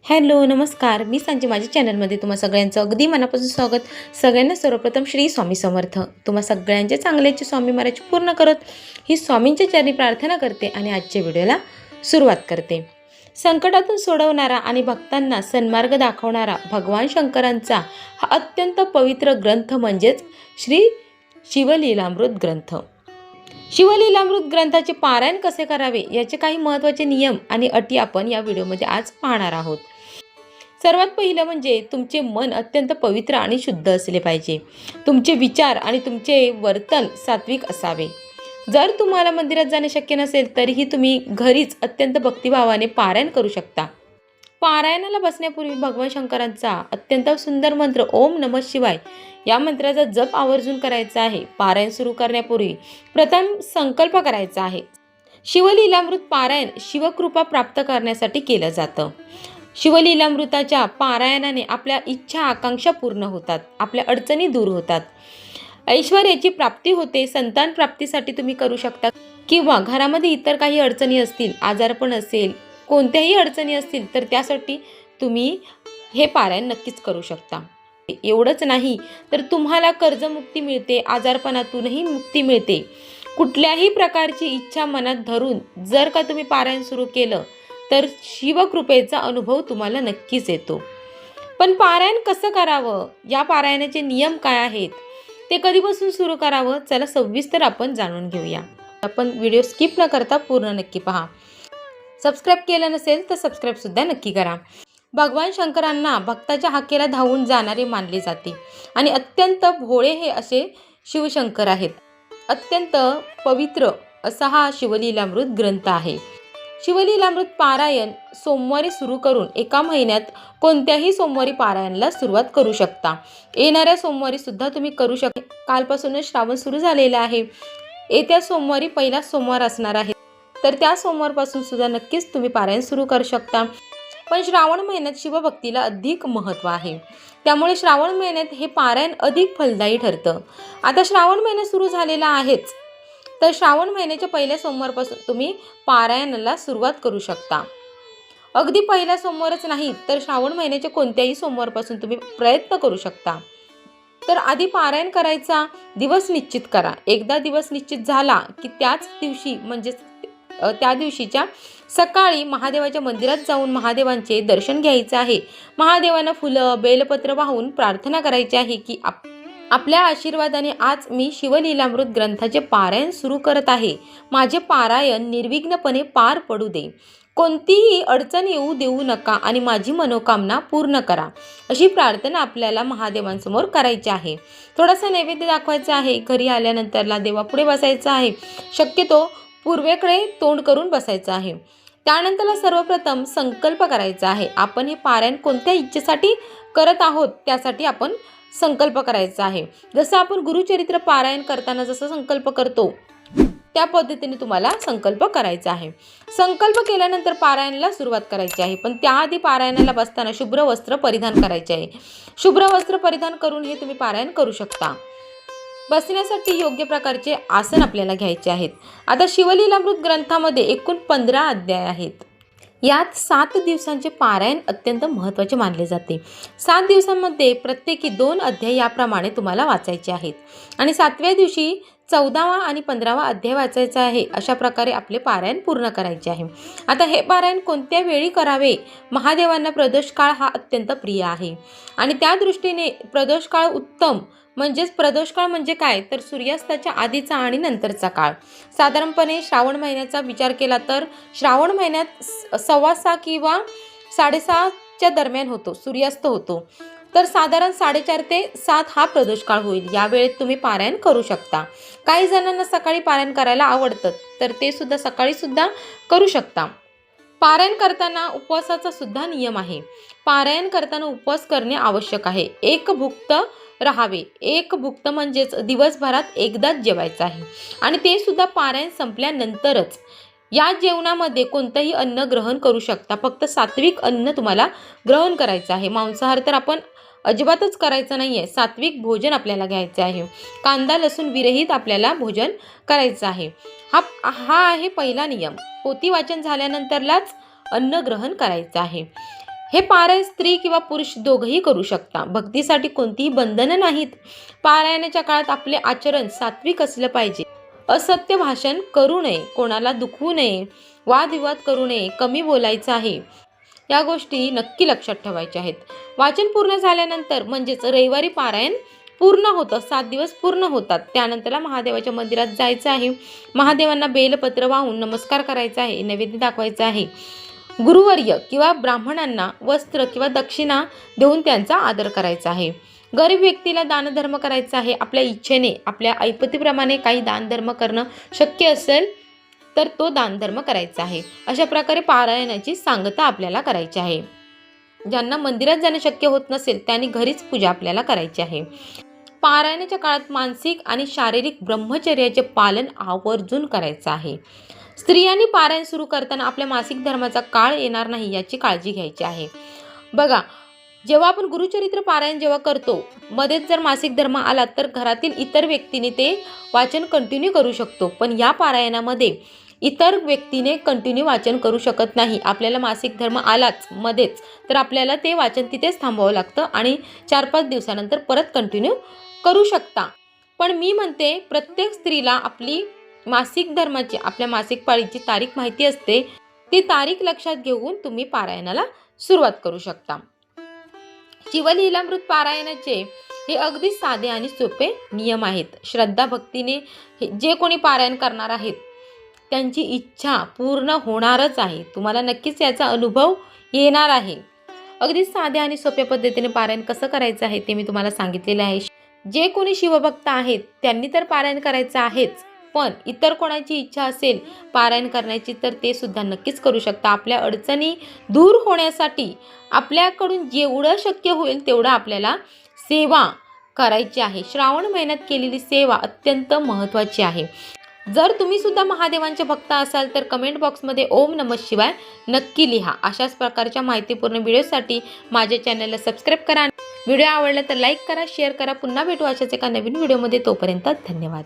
Hello नमस्कार, मी सांची माझ्या चॅनलमध्ये तुम्हा सगळ्यांचं अगदी मनापासून स्वागत. सगळ्यांना सर्वप्रथम श्री स्वामी समर्थ. तुम्हा सगळ्यांचे चांगल्याची स्वामी महाराज पूर्ण करत ही स्वामींच्या चरणी प्रार्थना करते आणि आजच्या व्हिडिओला सुरुवात करते. संकटातून सोडवणारा आणि भक्तांना सन्मार्ग दाखवणारा भगवान शंकरांचा हा अत्यंत पवित्र ग्रंथ म्हणजेच श्री शिवलीलामृत ग्रंथ. शिवलीलामृत ग्रंथाचे पारायण कसे करावे याचे काही महत्त्वाचे नियम आणि अटी आपण या व्हिडिओमध्ये आज पाहणार आहोत. सर्वात पहिलं म्हणजे तुमचे मन अत्यंत पवित्र आणि शुद्ध असले पाहिजे. तुमचे विचार आणि तुमचे वर्तन सात्विक असावे. जर तुम्हाला मंदिरात जाणे शक्य नसेल तरीही तुम्ही घरीच अत्यंत भक्तिभावाने पारायण करू शकता. पारायणाला बसण्यापूर्वी भगवान शंकरांचा अत्यंत सुंदर मंत्र ओम नमः शिवाय या मंत्राचा जप आवर्जून करायचा आहे. पारायण सुरू करण्यापूर्वी प्रथम संकल्प करायचा आहे. शिवलीलामृत पारायण शिवकृपा प्राप्त करण्यासाठी केलं जातं. शिवलीलामृताच्या पारायणाने आपल्या इच्छा आकांक्षा पूर्ण होतात, आपल्या अडचणी दूर होतात, ऐश्वर्याची प्राप्ती होते. संतान प्राप्तीसाठी तुम्ही करू शकता किंवा घरामध्ये इतर काही अडचणी असतील, आजारपण असेल, कोणत्याही अडचणी असतील तर त्यासाठी तुम्ही हे पारायण नक्कीच करू शकता. एवढंच नाही तर तुम्हाला कर्जमुक्ती मिळते, आजारपणातूनही मुक्ती मिळते. कुठल्याही प्रकारची इच्छा मनात धरून जर का तुम्ही पारायण सुरू केलं तर शिवकृपेचा अनुभव तुम्हाला नक्कीच येतो. पण पारायण कसं करावं, या पारायणाचे नियम काय आहेत, ते कधीपासून सुरू करावं, चला सविस्तर आपण जाणून घेऊया. आपण व्हिडिओ स्किप न करता पूर्ण नक्की पहा. सबस्क्राईब केलं नसेल तर सबस्क्राईब सुद्धा नक्की करा. भगवान शंकरांना भक्ताच्या हाकेला धावून जाणारे मानले जाते आणि अत्यंत भोळे हे असे शिवशंकर आहेत. अत्यंत पवित्र असा हा शिवलीलामृत ग्रंथ आहे. शिवलीलामृत पारायण सोमवारी सुरू करून एका महिन्यात कोणत्याही सोमवारी पारायणाला सुरुवात करू शकता. येणाऱ्या सोमवारी सुद्धा तुम्ही करू शकता. कालपासूनच श्रावण सुरू झालेला आहे. येत्या सोमवारी पहिला सोमवार असणार आहे, तर त्या सोमवारपासून सुद्धा नक्कीच तुम्ही पारायण सुरू करू शकता. पण श्रावण महिन्यात शिवभक्तीला अधिक महत्त्व आहे, त्यामुळे श्रावण महिन्यात हे पारायण अधिक फलदायी ठरतं. आता श्रावण महिना सुरू झालेला आहेच, तर श्रावण महिन्याच्या पहिल्या सोमवारपासून तुम्ही पारायणाला सुरुवात करू शकता. अगदी पहिला सोमवारच नाही तर श्रावण महिन्याच्या कोणत्याही सोमवारपासून तुम्ही प्रयत्न करू शकता. तर आधी पारायण करायचा दिवस निश्चित करा. एकदा दिवस निश्चित झाला की त्याच दिवशी म्हणजेच त्या दिवशीच्या सकाळी महादेवाच्या मंदिरात जाऊन महादेवांचे दर्शन घ्यायचे आहे. महादेवांना फुलं बेलपत्र वाहून प्रार्थना करायची आहे की आपल्या आशीर्वादाने आज मी शिवलीलामृत ग्रंथाचे पारायण सुरू करत आहे. माझे पारायण निर्विघ्नपणे पार पडू दे, कोणतीही अडचण येऊ देऊ नका आणि माझी मनोकामना पूर्ण करा, अशी प्रार्थना आपल्याला महादेवांसमोर करायची आहे. थोडासा नैवेद्य दाखवायचा आहे. घरी आल्यानंतरला देवापुढे बसायचं आहे. शक्यतो पूर्वेकडे तोंड करून बसायचं आहे. त्यानंतरला सर्वप्रथम संकल्प करायचा आहे. आपण हे पारायण कोणत्या इच्छेसाठी करत आहोत त्यासाठी आपण संकल्प करायचा आहे. जसं आपण गुरुचरित्र पारायण करताना जसं संकल्प करतो त्या पद्धतीने तुम्हाला संकल्प करायचा आहे. संकल्प केल्यानंतर पारायणाला सुरुवात करायची आहे. पण त्याआधी पारायणाला बसताना शुभ्र वस्त्र परिधान करायचे आहे. शुभ्र वस्त्र परिधान करून हे तुम्ही पारायण करू शकता. बसण्यासाठी योग्य प्रकारचे आसन आपल्याला घ्यायचे आहेत. आता शिवलीलामृत ग्रंथामध्ये एकूण 15 अध्याय आहेत. यात 7 दिवसांचे पारायण अत्यंत महत्त्वाचे मानले जाते. 7 दिवसांमध्ये प्रत्येकी 2 अध्याय याप्रमाणे तुम्हाला वाचायचे आहेत आणि 7व्या दिवशी 14वा आणि 15वा अध्याय वाचायचा आहे. अशा प्रकारे आपले पारायण पूर्ण करायचे आहे. आता हे पारायण कोणत्या वेळी करावे, महादेवांना प्रदोषकाळ हा अत्यंत प्रिय आहे आणि त्या दृष्टीने प्रदोषकाळ उत्तम. म्हणजेच प्रदोषकाळ म्हणजे काय तर सूर्यास्ताच्या आधीचा आणि नंतरचा काळ. साधारणपणे श्रावण महिन्याचा विचार केला तर श्रावण महिन्यात 6:15 किंवा 6:30च्या दरम्यान होतो सूर्यास्त होतो. तर साधारण 4:30 ते 7 हा प्रदोषकाळ होईल. या वेळेत तुम्ही पारायण करू शकता. काही जणांना सकाळी पारायण करायला आवडतं तर ते सुद्धा सकाळी सुद्धा करू शकता. पारायण करताना उपवासाचा सुद्धा नियम आहे. पारायण करताना उपवास करणे आवश्यक आहे. एक भुक्त राहावे. एक भुक्त म्हणजेच दिवसभरात एकदाच जेवायचं आहे आणि ते सुद्धा पारायण संपल्यानंतरच. या जेवणामध्ये कोणतंही अन्न ग्रहण करू शकता. फक्त सात्विक अन्न तुम्हाला ग्रहण करायचं आहे. मांसाहार तर आपण अजिबातच करायचं नाही आहे. सात्विक भोजन आपल्याला घ्यायचं आहे. कांदा लसूण विरहित आपल्याला भोजन करायचं आहे. हा आहे पहिला नियम. पोथी वाचन झाल्यानंतरलाच अन्न ग्रहण करायचं आहे. हे पारायण स्त्री किंवा पुरुष दोघंही करू शकता. भक्तीसाठी कोणतीही बंधनं नाहीत. पारायणाच्या काळात आपले आचरण सात्विक असलं पाहिजे. असत्य भाषण करू नये, कोणाला दुखवू नये, वादविवाद करू नये, कमी बोलायचं आहे. या गोष्टी नक्की लक्षात ठेवायच्या आहेत. वाचन पूर्ण झाल्यानंतर म्हणजेच रविवारी पारायण पूर्ण होतं, 7 दिवस पूर्ण होतात. त्यानंतरला महादेवाच्या मंदिरात जायचं आहे. महादेवांना बेलपत्र वाहून नमस्कार करायचा आहे, नैवेद्य दाखवायचा आहे. गुरुवर्य किंवा ब्राह्मणांना वस्त्र किंवा दक्षिणा देऊन त्यांचा आदर करायचा आहे. गरीब व्यक्तीला दानधर्म करायचा आहे. आपल्या इच्छेने, आपल्या ऐपतीप्रमाणे काही दानधर्म करणं शक्य असेल तर तो दानधर्म करायचा आहे. अशा प्रकारे पारायणाची सांगता आपल्याला करायची आहे. ज्यांना मंदिरात जाणं शक्य होत नसेल त्यांनी घरीच पूजा आपल्याला करायची आहे. पारायणाच्या काळात मानसिक आणि शारीरिक ब्रह्मचर्याचे पालन आवर्जून करायचं आहे. स्त्रियांनी पारायण सुरू करताना आपल्या मासिक धर्माचा काळ येणार नाही याची काळजी घ्यायची आहे. बघा, जेव्हा आपण गुरुचरित्र पारायण जेव्हा करतो, मध्येच जर मासिक धर्म आला तर घरातील इतर व्यक्तीने ते वाचन कंटिन्यू करू शकतो. पण या पारायणामध्ये इतर व्यक्तीने कंटिन्यू वाचन करू शकत नाही. आपल्याला मासिक धर्म आलाच मध्येच तर आपल्याला ते वाचन तिथेच थांबवावं लागतं आणि 4-5 दिवसानंतर परत कंटिन्यू करू शकता. पण मी म्हणते प्रत्येक स्त्रीला आपली मासिक धर्माची, आपल्या मासिक पाळीची तारीख माहिती असते. ती तारीख लक्षात घेऊन तुम्ही पारायणाला सुरुवात करू शकता. शिवलीलामृत पारायणाचे हे अगदी साधे आणि सोपे नियम आहेत. श्रद्धा भक्तीने जे कोणी पारायण करणार आहेत त्यांची इच्छा पूर्ण होणारच आहे. तुम्हाला नक्कीच याचा अनुभव येणार आहे. अगदी साध्या आणि सोप्या पद्धतीने पारायण कसं करायचं आहे ते मी तुम्हाला सांगितलेलं आहे. जे कोणी शिवभक्त आहेत त्यांनी तर पारायण करायचं आहेच, पण इतर कोणाची इच्छा असेल पारायण करण्याची तर ते सुद्धा नक्कीच करू शकता. आपल्या अडचणी दूर होण्यासाठी आपल्याकडून जेवढं शक्य होईल तेवढं आपल्याला सेवा करायची आहे. श्रावण महिन्यात केलेली सेवा अत्यंत महत्त्वाची आहे. जर तुम्ही सुद्धा महादेवांचे भक्त असाल तर कमेंट बॉक्समध्ये ओम नमः शिवाय नक्की लिहा. अशाच प्रकारच्या माहितीपूर्ण व्हिडिओसाठी माझ्या चॅनलला सबस्क्राईब करा. व्हिडिओ आवडला तर लाईक करा, शेअर करा. पुन्हा भेटू अशाच एका नवीन व्हिडिओमध्ये. तोपर्यंत धन्यवाद.